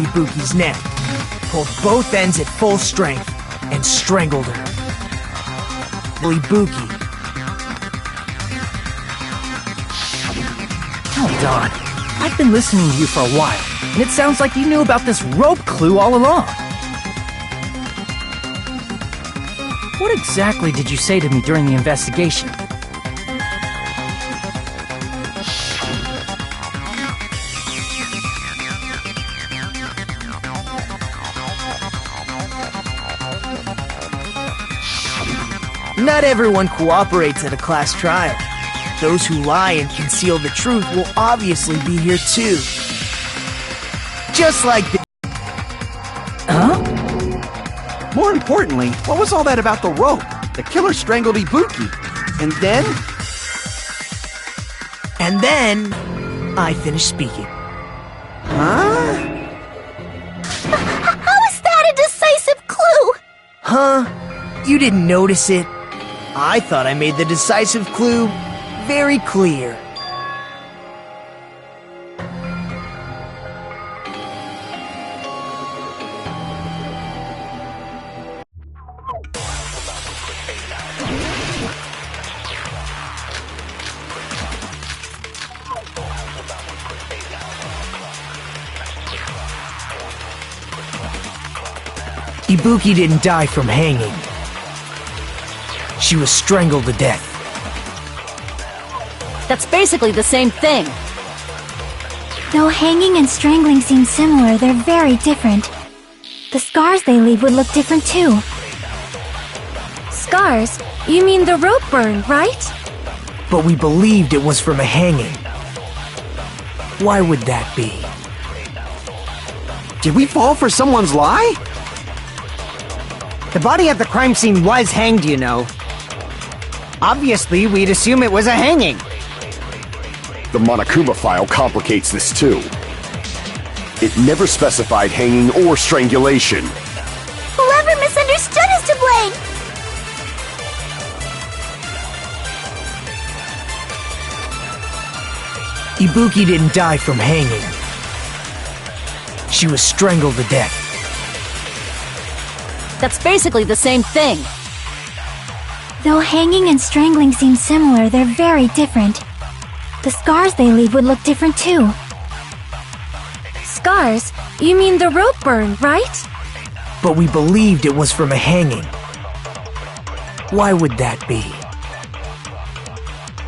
Ibuki's neck, pulled both ends at full strength, and strangled her. Ibuki. Hold on. I've been listening to you for a while, and it sounds like you knew about this rope clue all along. What exactly did you say to me during the investigation? Not everyone cooperates at a class trial. Those who lie and conceal the truth will obviously be here too. Just like the... Huh? More importantly, what was all that about the rope? The killer strangled Ibuki. And then? And then... I finished speaking. Huh? How is that a decisive clue? Huh? You didn't notice it? I thought I made the decisive clue very clear. Ibuki didn't die from hanging. She was strangled to death. That's basically the same thing. Though hanging and strangling seem similar, they're very different. The scars they leave would look different too. Scars? You mean the rope burn, right? But we believed it was from a hanging. Why would that be? Did we fall for someone's lie? The body at the crime scene was hanged, you know. Obviously, we'd assume it was a hanging. The Monokuma file complicates this too. It never specified hanging or strangulation. Whoever misunderstood is to blame! Ibuki didn't die from hanging. She was strangled to death. That's basically the same thing. Though hanging and strangling seem similar, they're very different. The scars they leave would look different too. Scars? You mean the rope burn, right? But we believed it was from a hanging. Why would that be?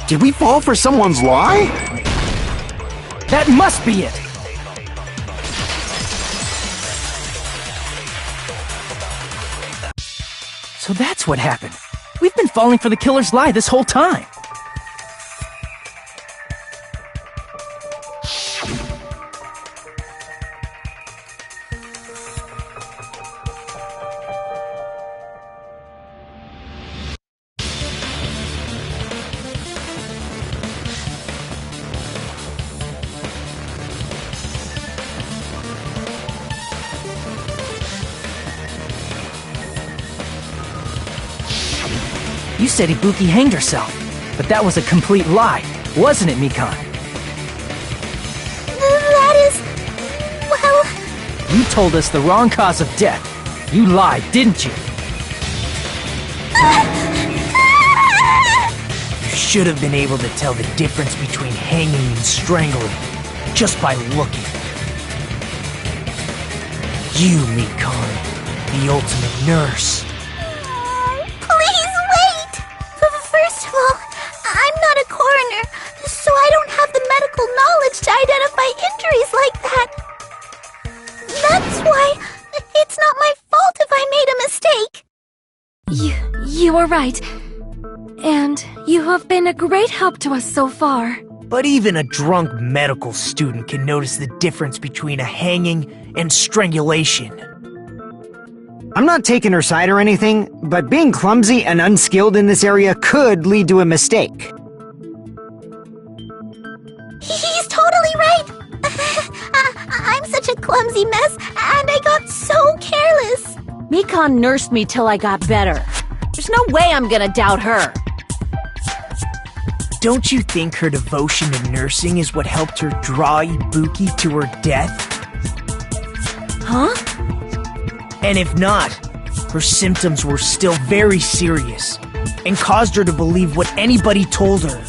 Did we fall for someone's lie? That must be it! So that's what happened. We've been falling for the killer's lie this whole time. You said Ibuki hanged herself, but that was a complete lie, wasn't it, Mikan? That is... well... You told us the wrong cause of death. You lied, didn't you? You should have been able to tell the difference between hanging and strangling just by looking. You, Mikan, the ultimate nurse. First of all, I'm not a coroner, so I don't have the medical knowledge to identify injuries like that. That's why it's not my fault if I made a mistake. You are right. And you have been a great help to us so far. But even a drunk medical student can notice the difference between a hanging and strangulation. I'm not taking her side or anything, but being clumsy and unskilled in this area could lead to a mistake. He's totally right. I'm such a clumsy mess, and I got so careless. Mikan nursed me till I got better. There's no way I'm gonna doubt her. Don't you think her devotion to nursing is what helped her draw Ibuki to her death? Huh? And if not, her symptoms were still very serious and caused her to believe what anybody told her.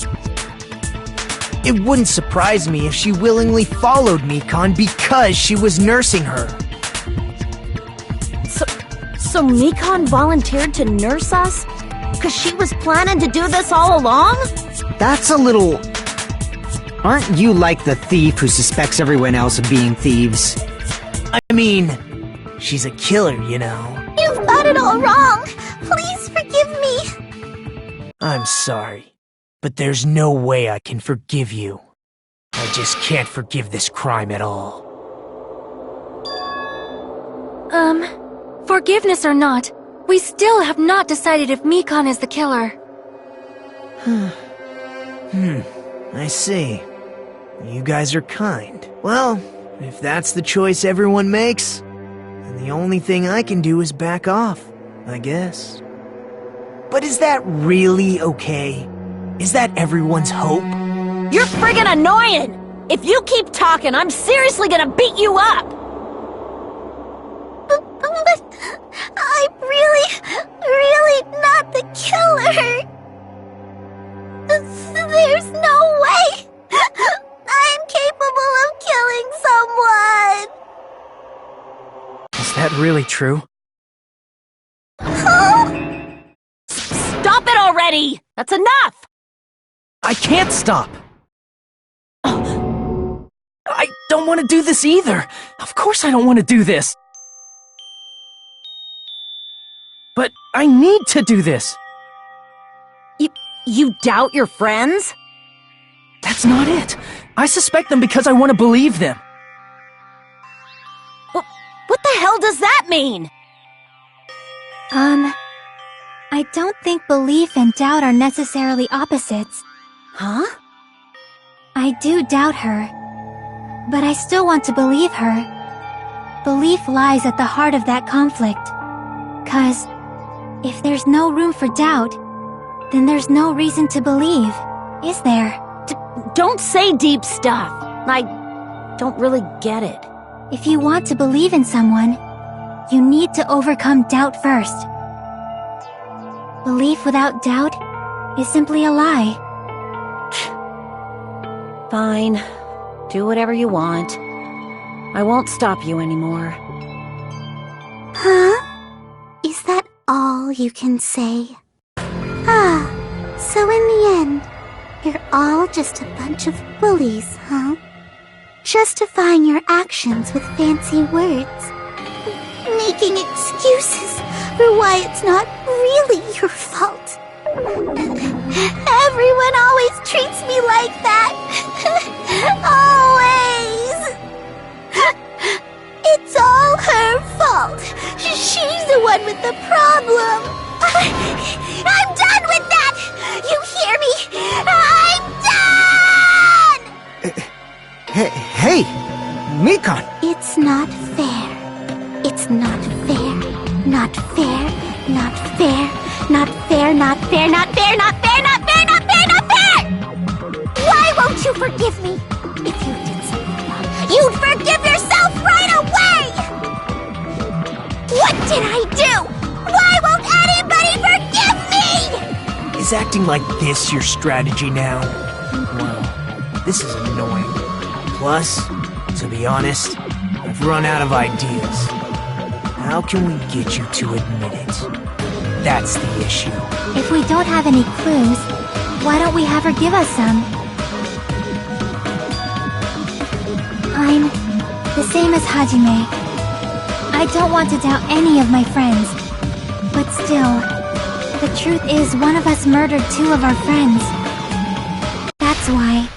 It wouldn't surprise me if she willingly followed Mikan because she was nursing her. So Mikan volunteered to nurse us? Because she was planning to do this all along? That's a little... Aren't you like the thief who suspects everyone else of being thieves? I mean, she's a killer, you know. You've got it all wrong. Please forgive me. I'm sorry, but there's no way I can forgive you. I just can't forgive this crime at all. Forgiveness or not, we still have not decided if Mikan is the killer. I see. You guys are kind. Well, if that's the choice everyone makes, then the only thing I can do is back off, I guess. But is that really okay? Is that everyone's hope? You're friggin' annoying! If you keep talking, I'm seriously gonna beat you up! But I'm really not the killer! There's no way! I'm capable of killing someone! Is that really true? Stop it already! That's enough! I can't stop! I don't want to do this either! Of course I don't want to do this! But I need to do this! You doubt your friends? That's not it! I suspect them because I want to believe them! What the hell does that mean? I don't think belief and doubt are necessarily opposites. Huh? I do doubt her, but I still want to believe her. Belief lies at the heart of that conflict. 'Cause if there's no room for doubt, then there's no reason to believe, is there? Don't say deep stuff. I don't really get it. If you want to believe in someone, you need to overcome doubt first. Belief without doubt is simply a lie. Fine. Do whatever you want. I won't stop you anymore. Huh? Is that all you can say? So in the end, you're all just a bunch of bullies, huh? Justifying your actions with fancy words. Making excuses for why it's not really your fault. Everyone always treats me like that. Always. It's all her fault. She's the one with the problem. I'm done with that! You hear me? I'm done! Hey! Mikan! It's not fair. It's not fair. Not fair. Not fair. Not fair. Not fair. Not fair. Not fair. Not fair. Not fair. Not fair! Why won't you forgive me? If you did something wrong, you'd forgive yourself right away! What did I do? Why won't anybody forgive me? Is acting like this your strategy now? Well, this is annoying. Plus, to be honest, I've run out of ideas. How can we get you to admit it? That's the issue. If we don't have any clues, why don't we have her give us some? I'm the same as Hajime. I don't want to doubt any of my friends. But still, the truth is one of us murdered two of our friends. That's why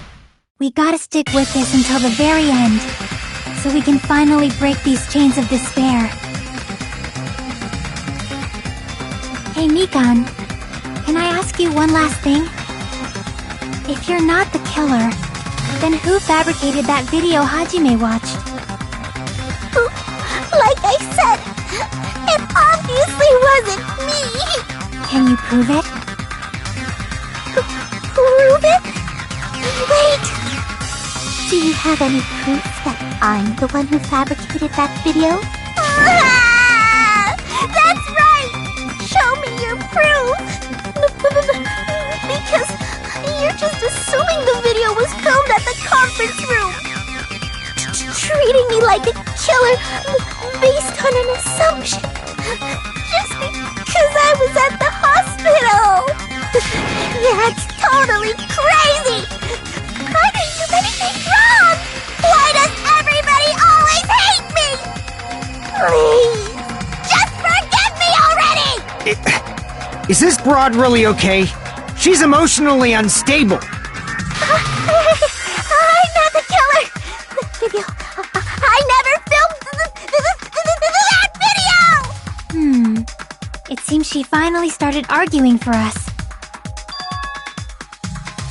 we gotta stick with this until the very end, so we can finally break these chains of despair. Hey Mikan, can I ask you one last thing? If you're not the killer, then who fabricated that video Hajime watched? Like I said, it obviously wasn't me! Can you prove it? Prove it? Wait! Do Do you have any proof that I'm the one who fabricated that video? That's right! Show me your proof! Because you're just assuming the video was filmed at the conference room. Treating me like a killer based on an assumption. Just because I was at the hospital. That's totally crazy! I didn't do anything wrong! Why does everybody always hate me? Please, just forgive me already! Is this broad really okay? She's emotionally unstable. I'm not the killer! The video... I never filmed that video! It seems she finally started arguing for us.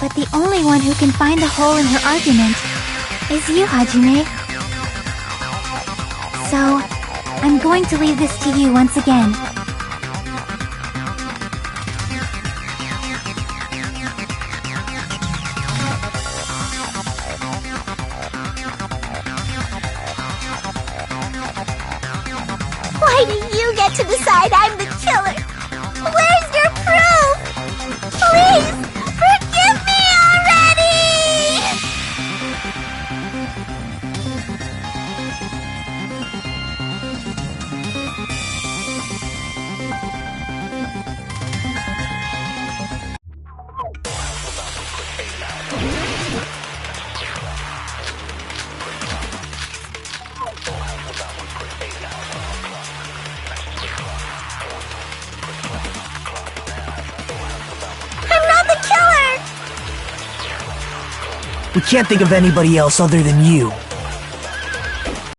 But the only one who can find the hole in her argument is you, Hajime. So, I'm going to leave this to you once again. Why do you get to decide I'm the killer? Where's your proof? Please, forgive me already! I'm not the killer! We can't think of anybody else other than you.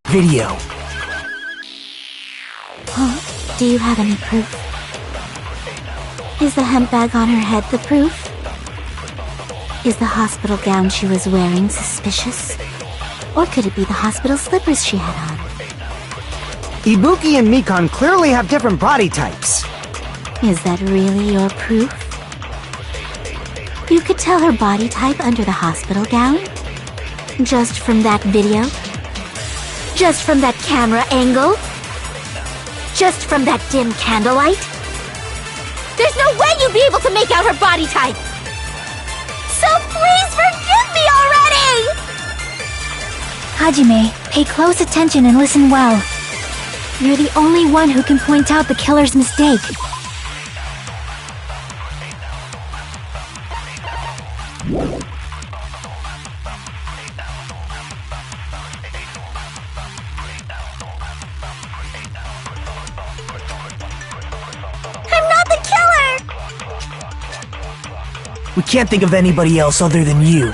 Video. Huh? Do you have any proof? Is the hemp bag on her head the proof? Is the hospital gown she was wearing suspicious? Or could it be the hospital slippers she had on? Ibuki and Mikon clearly have different body types. Is that really your proof? You could tell her body type under the hospital gown? Just from that video? Just from that camera angle? Just from that dim candlelight? There's no way you'd be able to make out her body type! So please forgive me already! Hajime, pay close attention and listen well. You're the only one who can point out the killer's mistake. I'm not the killer! We can't think of anybody else other than you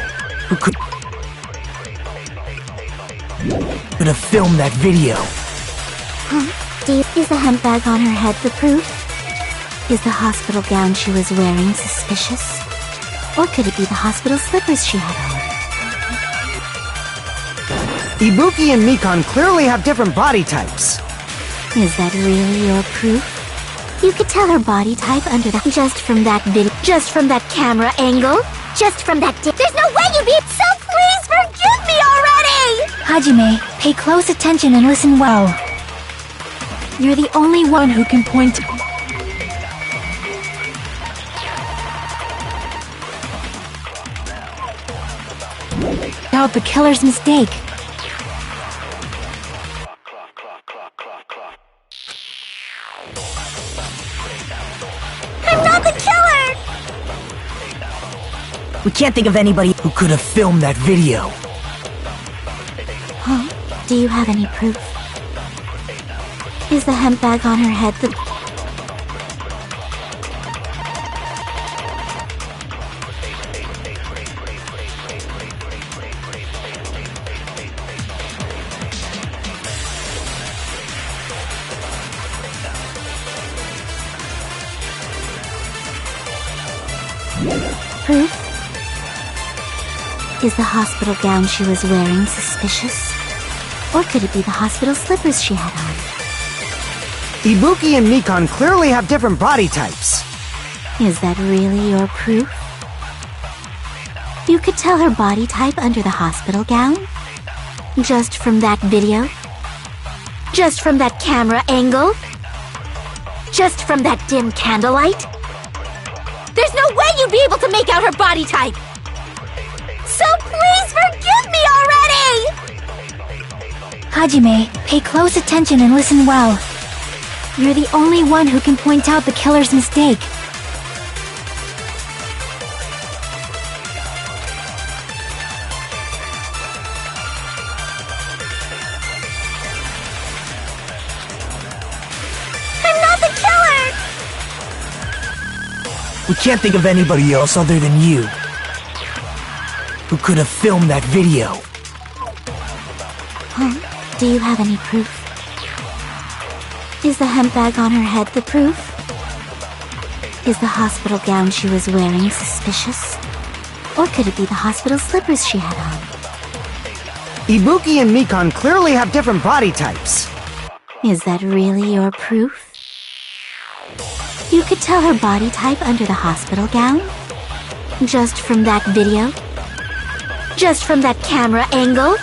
who could have filmed that video. Is the hemp bag on her head the proof? Is the hospital gown she was wearing suspicious? Or could it be the hospital slippers she had on? Ibuki and Mikon clearly have different body types. Is that really your proof? You could tell her body type under the... Just from that video... Just from that camera angle? Just from that... There's no way you'd be... So please forgive me already! Hajime, pay close attention and listen well. You're the only one who can point out the killer's mistake. I'm not the killer! We can't think of anybody who could have filmed that video. Huh? Do you have any proof? Is the hemp bag on her head the... Proof? Is the hospital gown she was wearing suspicious? Or could it be the hospital slippers she had on? Ibuki and Mikon clearly have different body types. Is that really your proof? You could tell her body type under the hospital gown? Just from that video? Just from that camera angle? Just from that dim candlelight? There's no way you'd be able to make out her body type! So please forgive me already! Hajime, pay close attention and listen well. You're the only one who can point out the killer's mistake. I'm not the killer! We can't think of anybody else other than you who could have filmed that video. Huh? Do you have any proof? Is the hemp bag on her head the proof? Is the hospital gown she was wearing suspicious? Or could it be the hospital slippers she had on? Ibuki and Mikan clearly have different body types. Is that really your proof? You could tell her body type under the hospital gown? Just from that video? Just from that camera angle?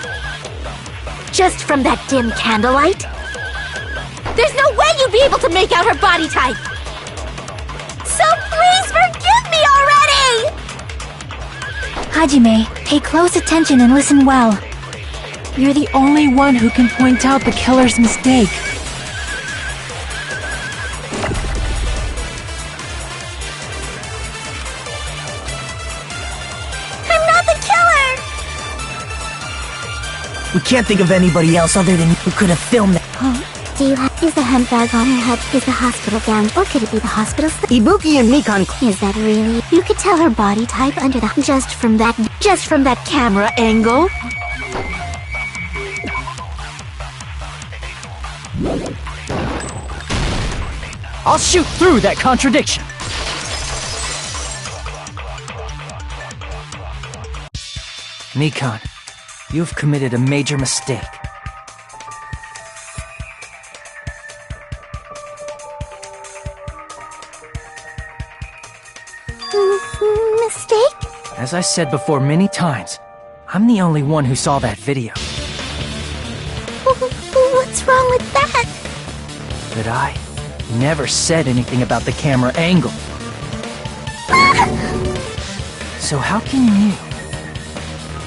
Just from that dim candlelight? There's no way you'd be able to make out her body type! So please forgive me already! Hajime, pay close attention and listen well. You're the only one who can point out the killer's mistake. I'm not the killer! We can't think of anybody else other than you who could have filmed that. Huh? Is the hemp bag on her head? Is the hospital gown? Or could it be the hospital Ibuki and Mikan. Is that really? You could tell her body type under the... Just from that camera angle? I'll shoot through that contradiction. Mikan, you've committed a major mistake. Mistake? As I said before many times, I'm the only one who saw that video. What's wrong with that? But I never said anything about the camera angle. So how can you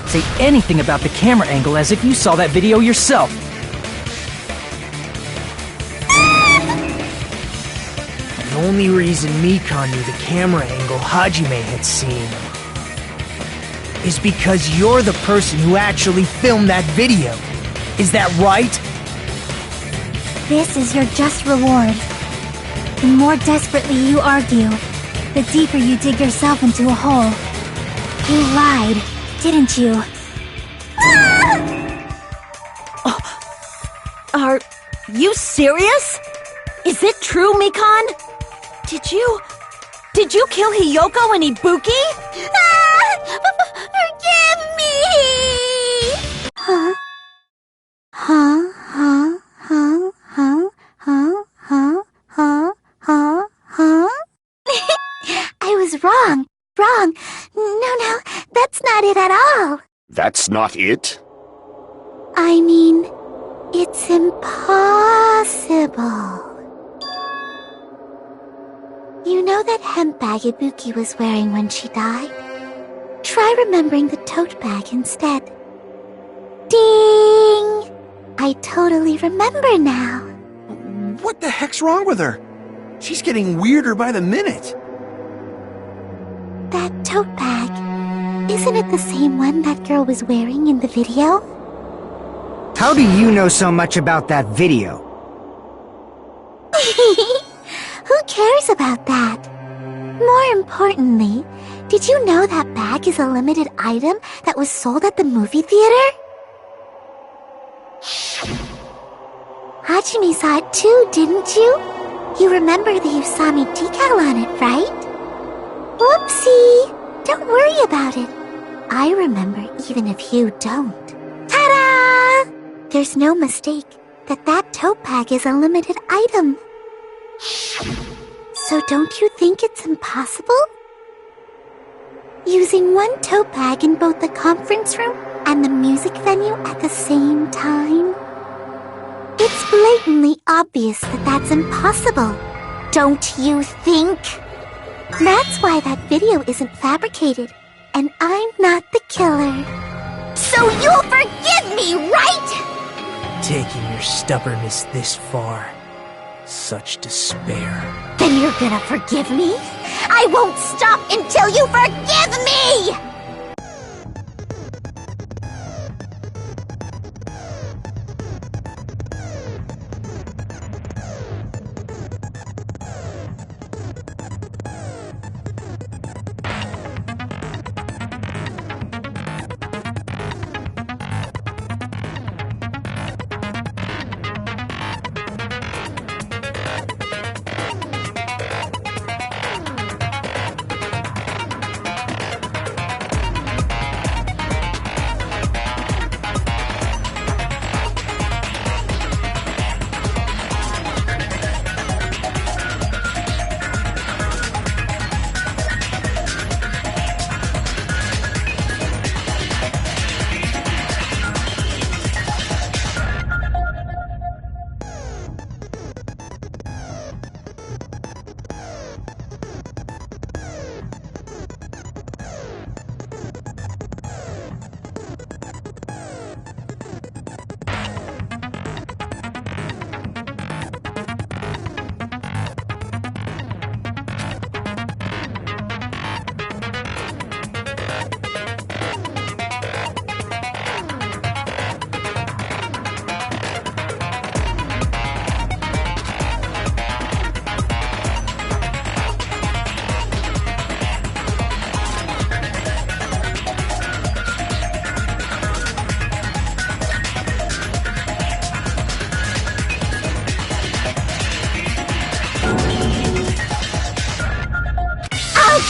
say anything about the camera angle as if you saw that video yourself? The only reason Mikan knew the camera angle Hajime had seen is because you're the person who actually filmed that video. Is that right? This is your just reward. The more desperately you argue, the deeper you dig yourself into a hole. You lied, didn't you? Are you serious? Is it true, Mikan? Did you kill Hiyoko and Ibuki? Forgive me! Huh? I was wrong. No, that's not it at all. That's not it? I mean, it's impossible. You know that hemp bag Ibuki was wearing when she died? Try remembering the tote bag instead. Ding! I totally remember now. What the heck's wrong with her? She's getting weirder by the minute. That tote bag, isn't it the same one that girl was wearing in the video? How do you know so much about that video? Who cares about that? More importantly, did you know that bag is a limited item that was sold at the movie theater? Hajime saw it too, didn't you? You remember the Usami decal on it, right? Whoopsie! Don't worry about it. I remember even if you don't. Ta-da! There's no mistake that tote bag is a limited item. So don't you think it's impossible? Using one tote bag in both the conference room and the music venue at the same time? It's blatantly obvious that that's impossible, don't you think? That's why that video isn't fabricated, and I'm not the killer. So you'll forgive me, right? Taking your stubbornness this far. Such despair. Then you're gonna forgive me? I won't stop until you forgive me!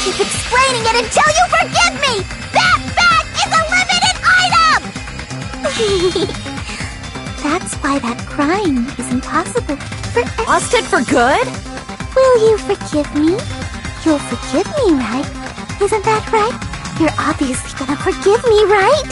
Keep explaining it until you forgive me! That bag is a limited item! That's why that crime is impossible for us. Lost it for good? Will you forgive me? You'll forgive me, right? Isn't that right? You're obviously gonna forgive me, right?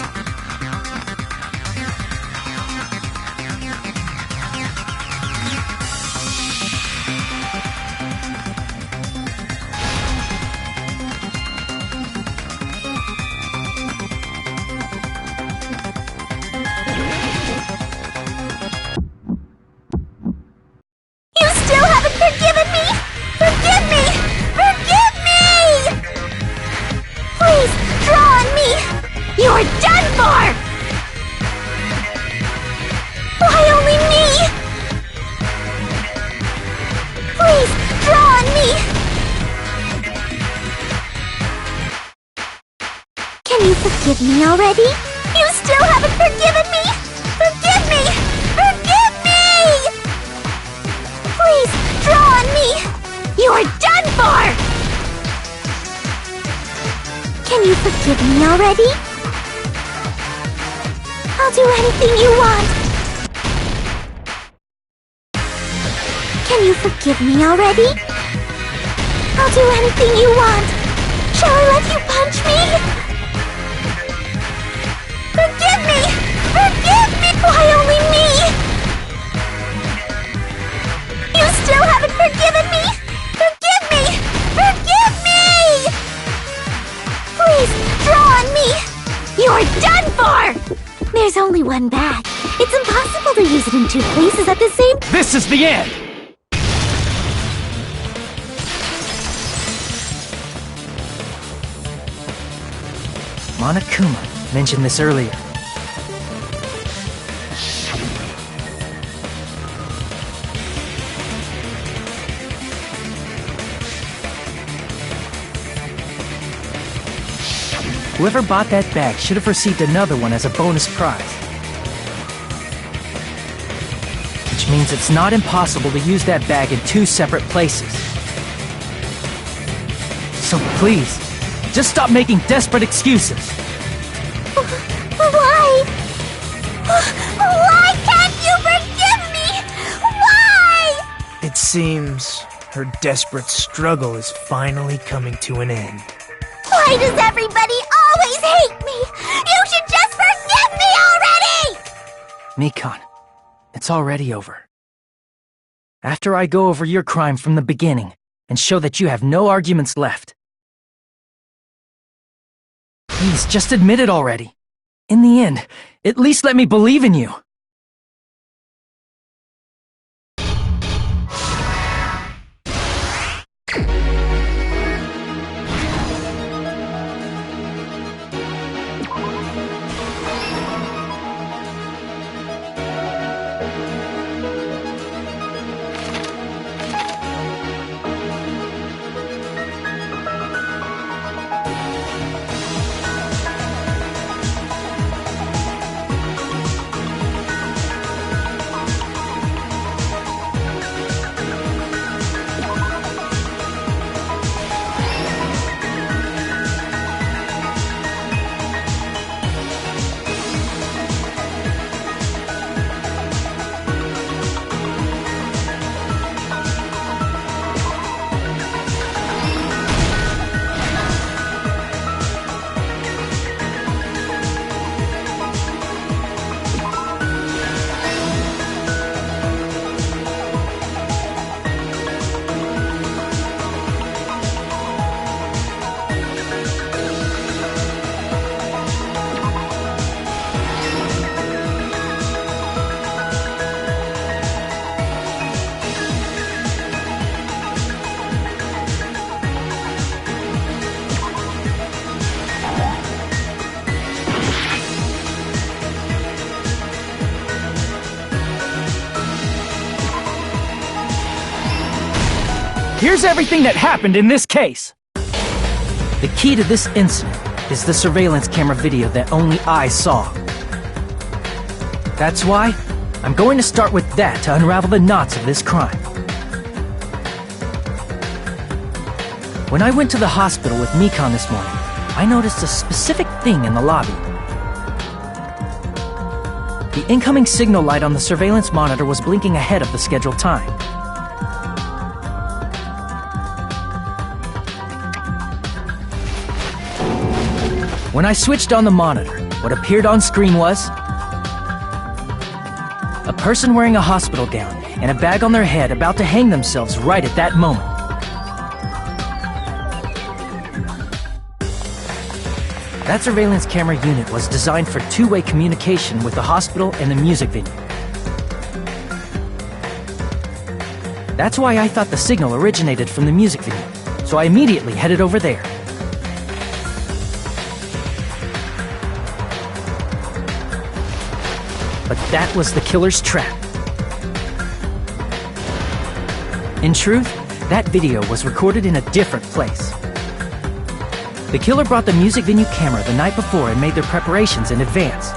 You're done for! Why only me? Please, draw on me! Can you forgive me already? You still haven't forgiven me! Forgive me! Forgive me! Please, draw on me! You're done for! Can you forgive me already? I'll do anything you want. Can you forgive me already? I'll do anything you want. Shall I let you punch me? Forgive me! Forgive me! Why only me? You still haven't forgiven me? Forgive me! Forgive me! Please, draw on me! You're done for! There's only one bag. It's impossible to use it in two places at the same time. This is the end! Monokuma mentioned this earlier. Whoever bought that bag should have received another one as a bonus prize. Which means it's not impossible to use that bag in two separate places. So please, just stop making desperate excuses. Why? Why can't you forgive me? Why? It seems her desperate struggle is finally coming to an end. Why does everybody always hate me? You should just forgive me already! Mikon, it's already over. After I go over your crime from the beginning and show that you have no arguments left. Please, just admit it already. In the end, at least let me believe in you. Here's everything that happened in this case. The key to this incident is the surveillance camera video that only I saw. That's why I'm going to start with that to unravel the knots of this crime. When I went to the hospital with Mikon this morning, I noticed a specific thing in the lobby. The incoming signal light on the surveillance monitor was blinking ahead of the scheduled time. When I switched on the monitor, what appeared on screen was a person wearing a hospital gown and a bag on their head about to hang themselves right at that moment. That surveillance camera unit was designed for two-way communication with the hospital and the music venue. That's why I thought the signal originated from the music venue, so I immediately headed over there. But that was the killer's trap. In truth, that video was recorded in a different place. The killer brought the music venue camera the night before and made their preparations in advance.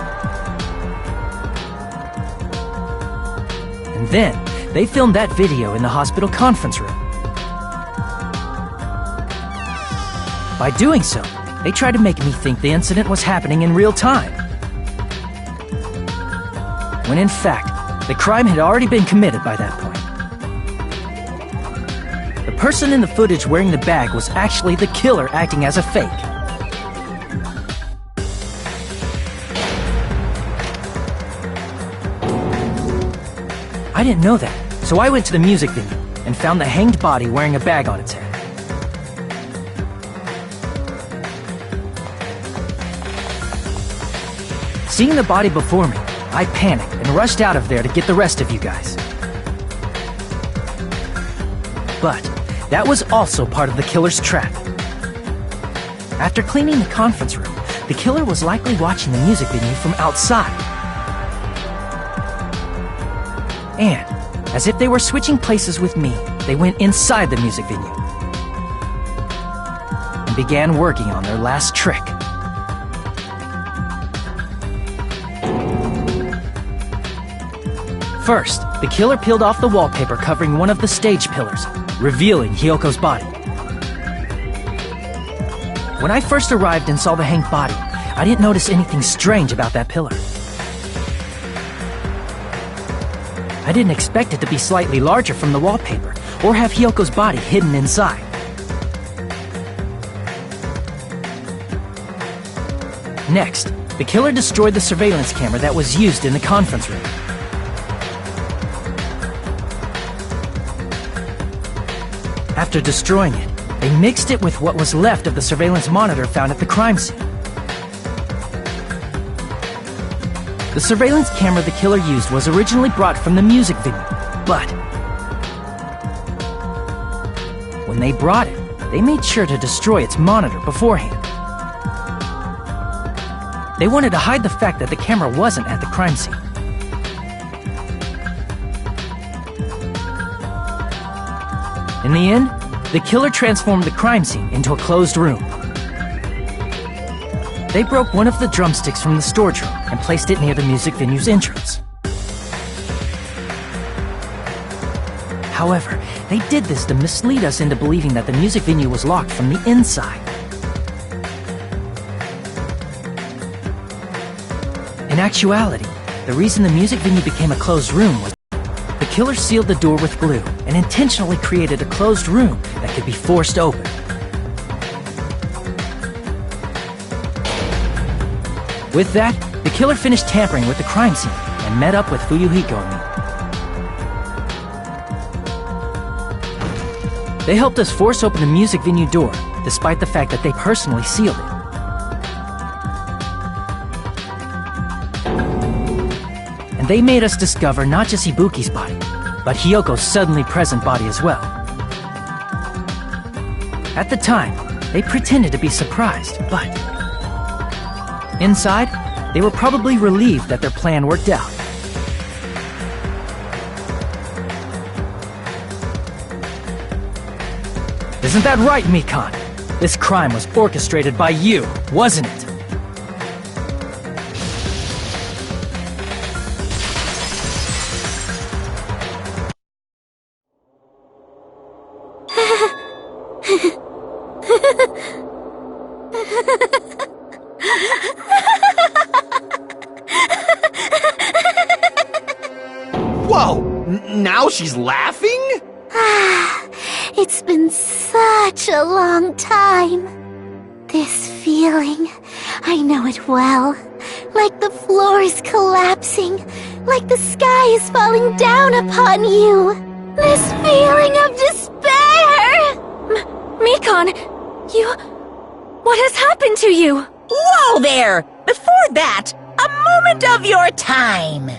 And then, they filmed that video in the hospital conference room. By doing so, they tried to make me think the incident was happening in real time. When in fact, the crime had already been committed by that point. The person in the footage wearing the bag was actually the killer acting as a fake. I didn't know that, so I went to the music venue and found the hanged body wearing a bag on its head. Seeing the body before me, I panicked and rushed out of there to get the rest of you guys. But that was also part of the killer's trap. After cleaning the conference room, the killer was likely watching the music venue from outside. And, as if they were switching places with me, they went inside the music venue and began working on their last trick. First, the killer peeled off the wallpaper covering one of the stage pillars, revealing Hyoko's body. When I first arrived and saw the hanged body, I didn't notice anything strange about that pillar. I didn't expect it to be slightly larger from the wallpaper, or have Hyoko's body hidden inside. Next, the killer destroyed the surveillance camera that was used in the conference room. After destroying it, they mixed it with what was left of the surveillance monitor found at the crime scene. The surveillance camera the killer used was originally brought from the music venue, but when they brought it, they made sure to destroy its monitor beforehand. They wanted to hide the fact that the camera wasn't at the crime scene. In the end, the killer transformed the crime scene into a closed room. They broke one of the drumsticks from the storage room and placed it near the music venue's entrance. However, they did this to mislead us into believing that the music venue was locked from the inside. In actuality, the reason the music venue became a closed room was the killer sealed the door with glue and intentionally created a closed room that could be forced open. With that, the killer finished tampering with the crime scene and met up with Fuyuhiko and me. They helped us force open the music venue door, despite the fact that they personally sealed it. And they made us discover not just Ibuki's body, but Hyoko's suddenly present body as well. At the time, they pretended to be surprised, but inside, they were probably relieved that their plan worked out. Isn't that right, Mikan? This crime was orchestrated by you, wasn't it? Whoa! Now she's laughing? It's been such a long time. This feeling, I know it well. Like the floor is collapsing, like the sky is falling down upon you. This feeling of despair! Mikan, what has happened to you? Whoa there! Before that, a moment of your time.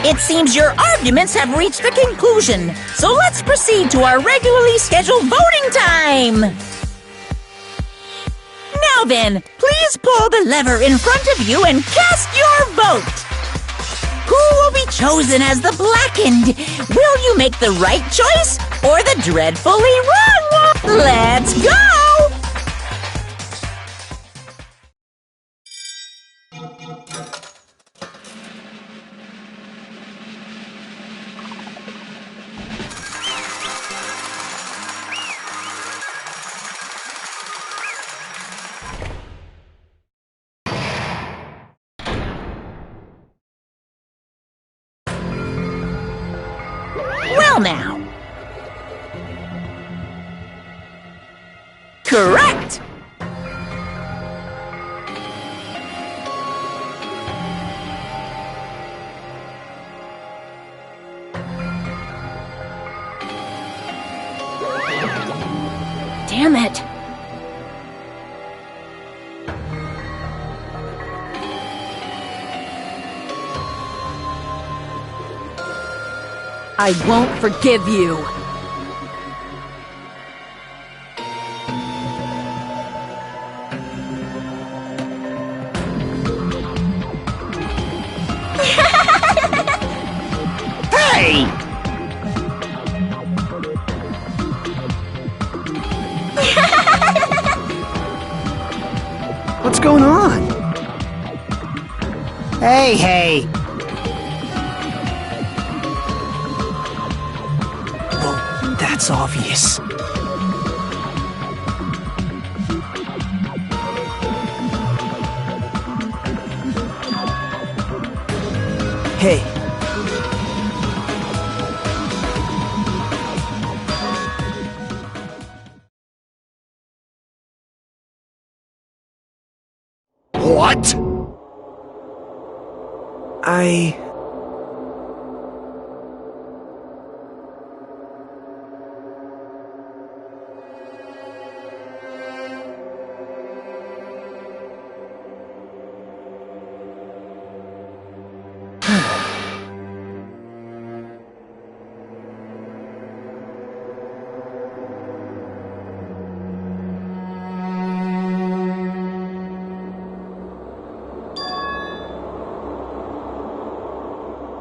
It seems your arguments have reached a conclusion, so let's proceed to our regularly scheduled voting time! Now then, please pull the lever in front of you and cast your vote! Who will be chosen as the blackened? Will you make the right choice or the dreadfully wrong one? Let's go! Well now. Correct! Damn it. I won't forgive you. Hey! What's going on? Hey! Well, that's obvious. Hey. What?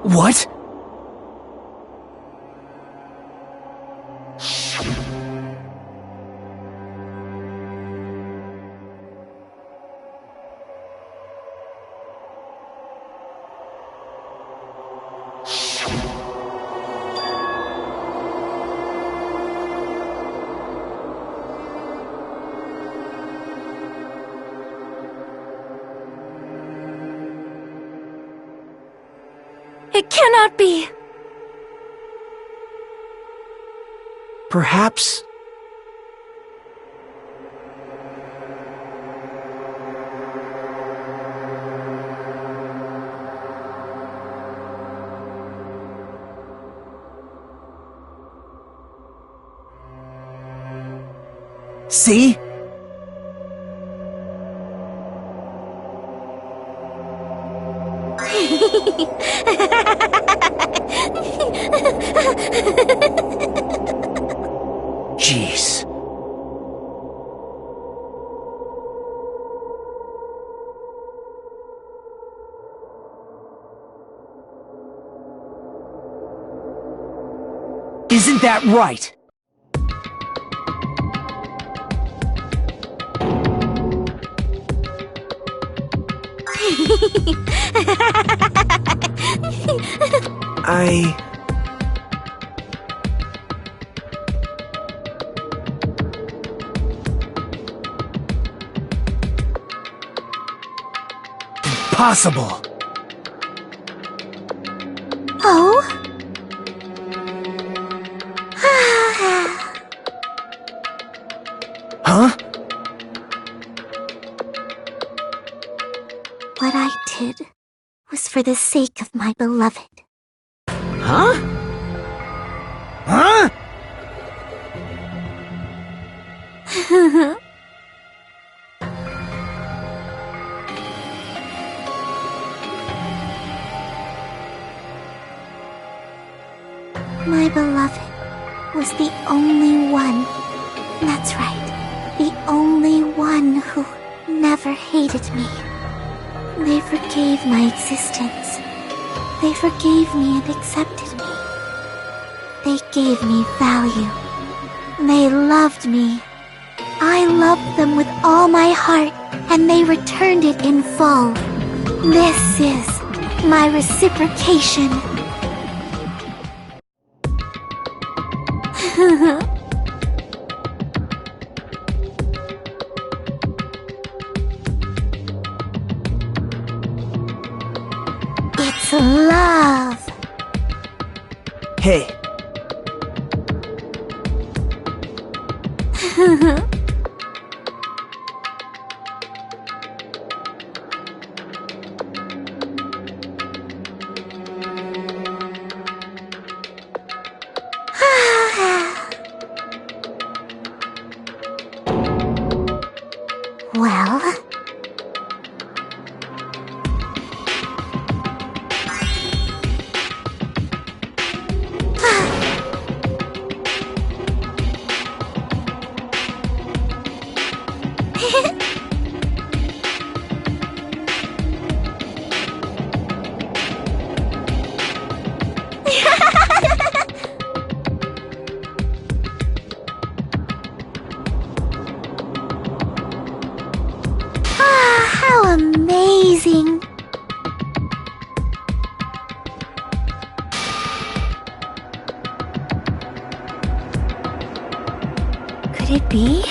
What? It cannot be! Perhaps... See? Jeez. Isn't that right? Impossible. Oh? Huh? What I did was for the sake of my beloved. Huh? Huh? My beloved was the only one. That's right. The only one who never hated me. They forgave my existence. They forgave me and accepted me. They gave me value. They loved me. I loved them with all my heart, and they returned it in full. This is my reciprocation. It's love. Hey. Well... How amazing! Could it be?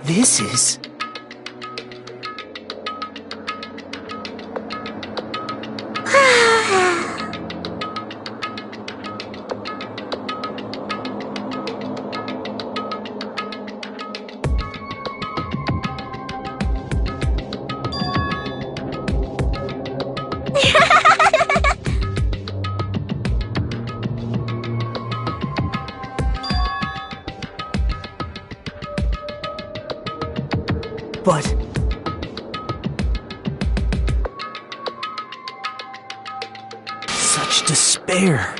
This is... such despair.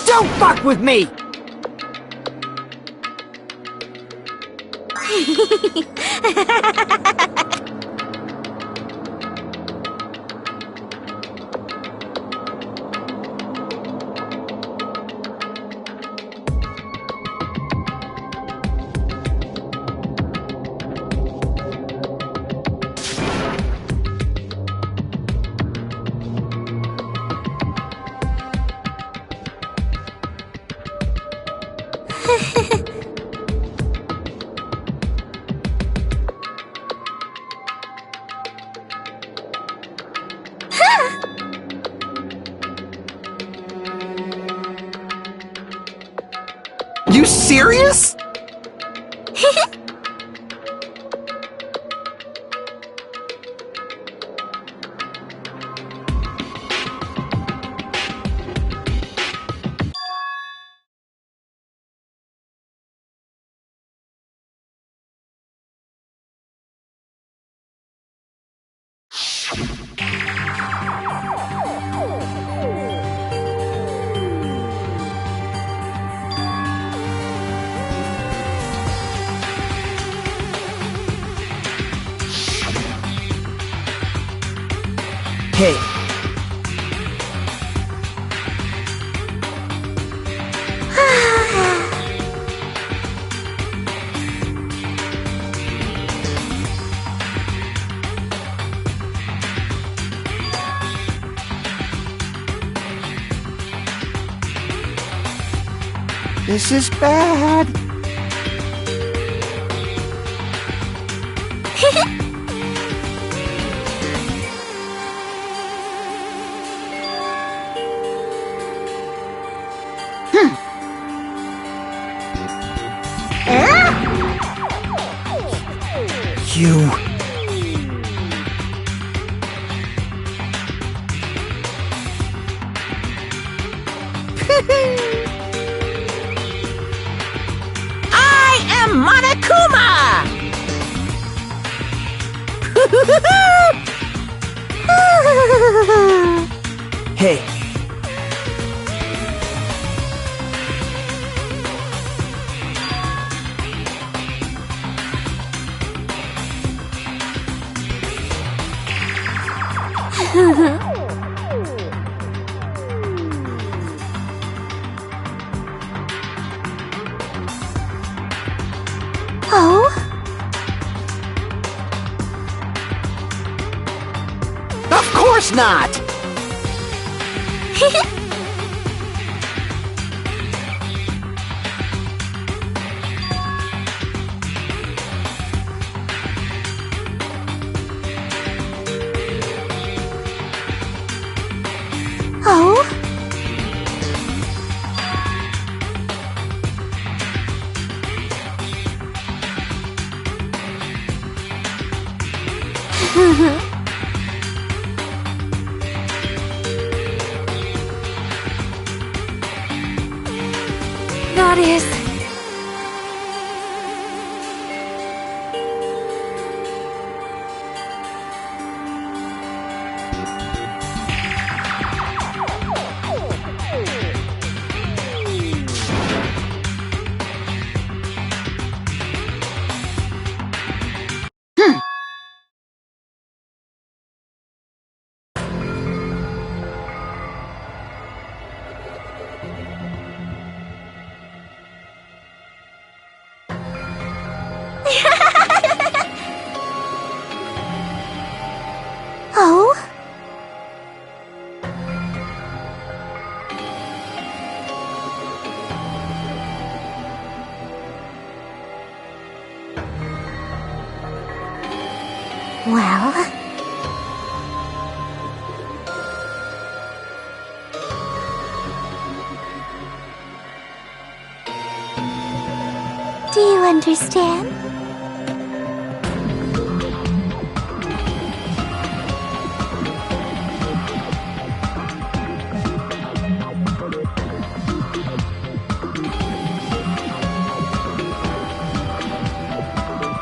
Don't fuck with me! You serious? Hey. This is bad. You... I am Monokuma! Hey. Oh? Of course not! Oh? That is... Well... Do you understand?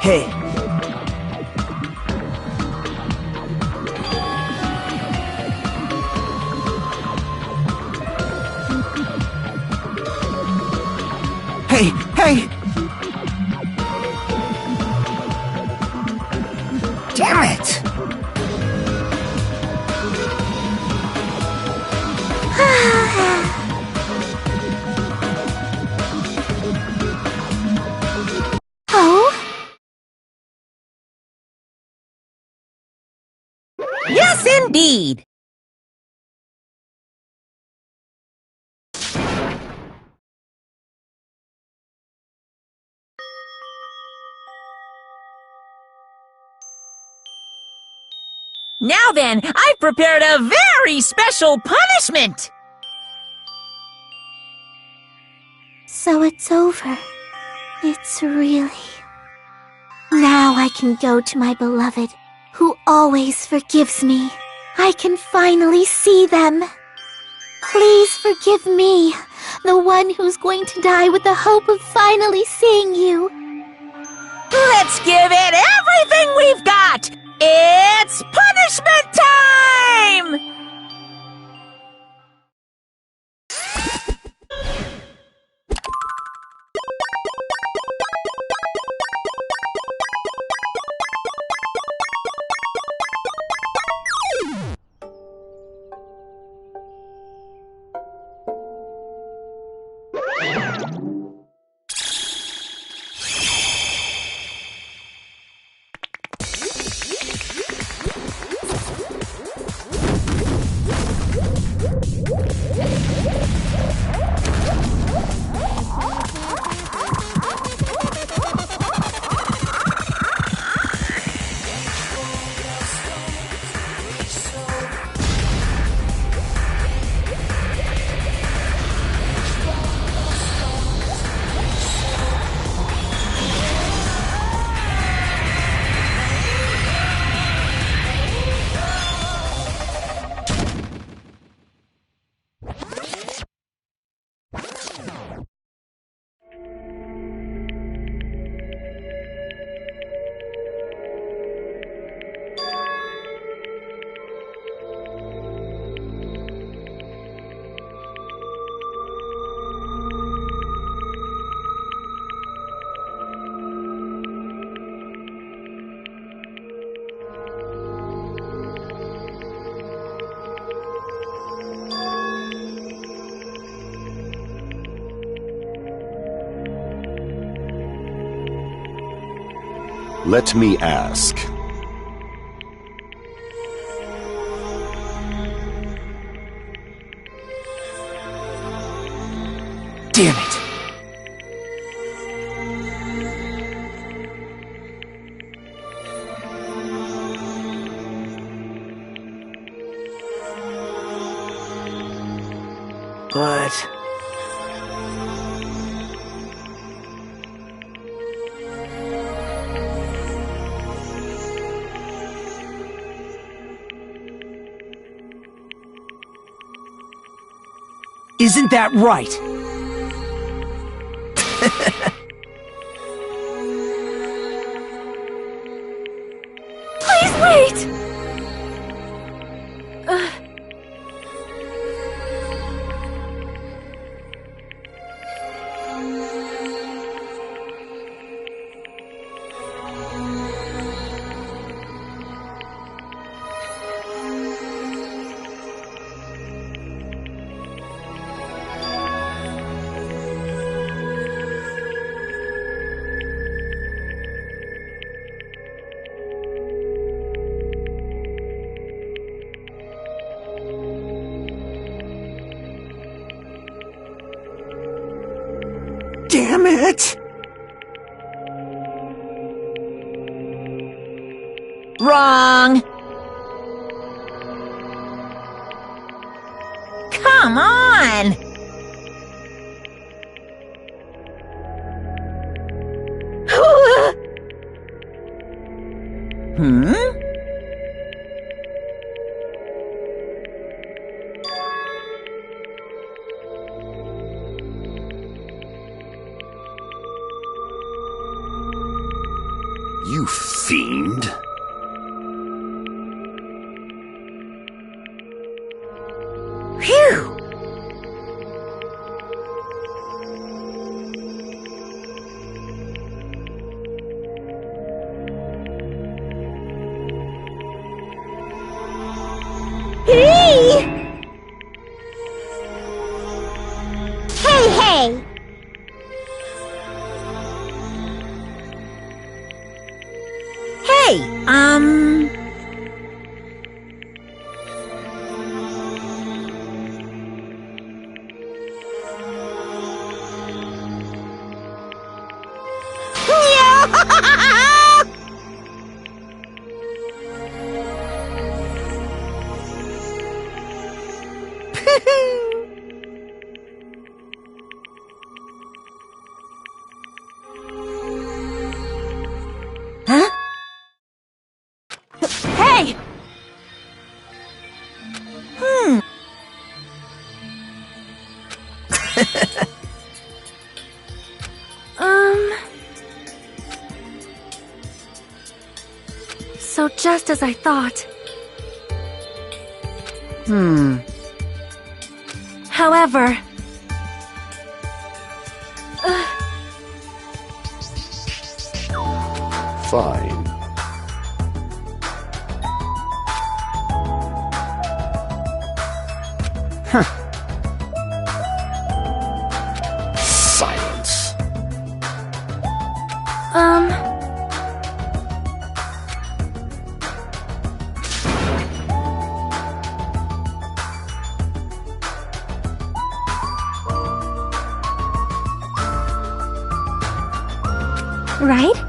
Hey. Hey, hey! Damn it! Oh? Yes, indeed. Now then, I've prepared a very special punishment. So it's over. It's really... Now I can go to my beloved, who always forgives me. I can finally see them. Please forgive me, the one who's going to die with the hope of finally seeing you. Let's give it everything we've got. It's punishment time! Let me ask. Damn it. But... Isn't that right? Please wait! Damn it! Wrong. Come on. Hmm? You fiend. Phew. Hey! Hey, hey! Hey, Huh? Hey! So just as I thought. However... Fine. Silence. Right?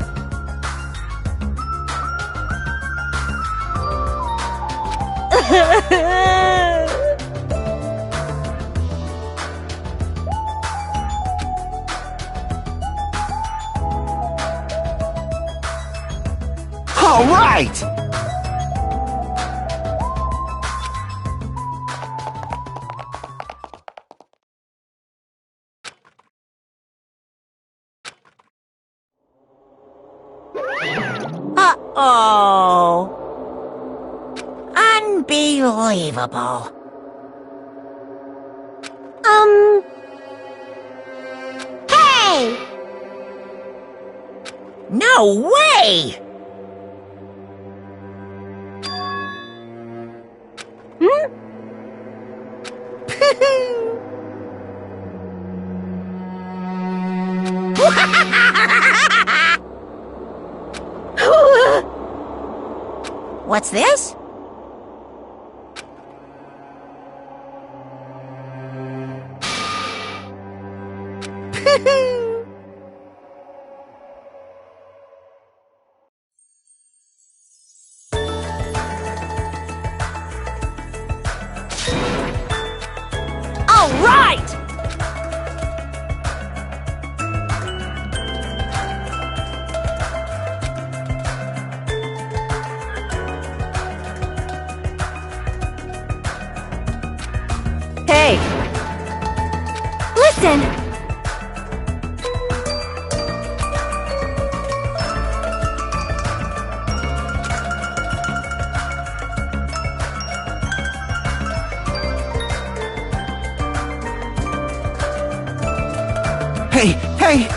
All right! Uh-oh. Unbelievable. Hey! No way! What's this? All right! Hey! Listen! Hey, hey!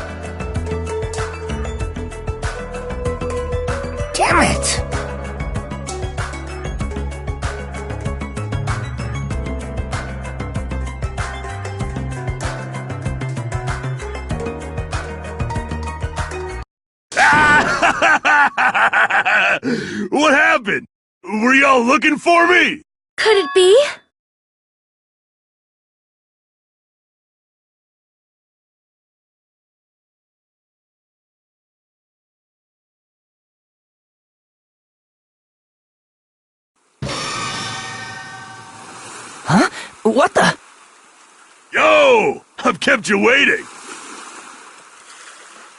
Damn it! What happened? Were y'all looking for me? Could it be? Huh? What the? Yo! I've kept you waiting.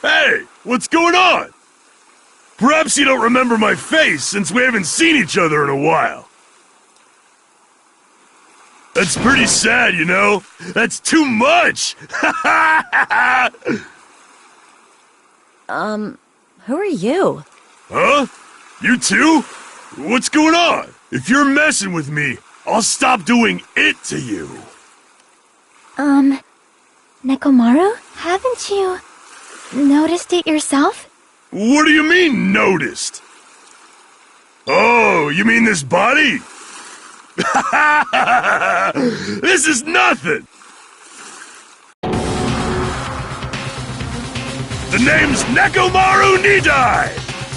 Hey, what's going on? Perhaps you don't remember my face since we haven't seen each other in a while. That's pretty sad, you know? That's too much! Who are you? Huh? You too? What's going on? If you're messing with me, I'll stop doing it to you. Nekomaru? Haven't you noticed it yourself? What do you mean, noticed? Oh, you mean this body? This is nothing! The name's Nekomaru Nidai!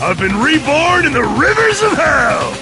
I've been reborn in the rivers of hell!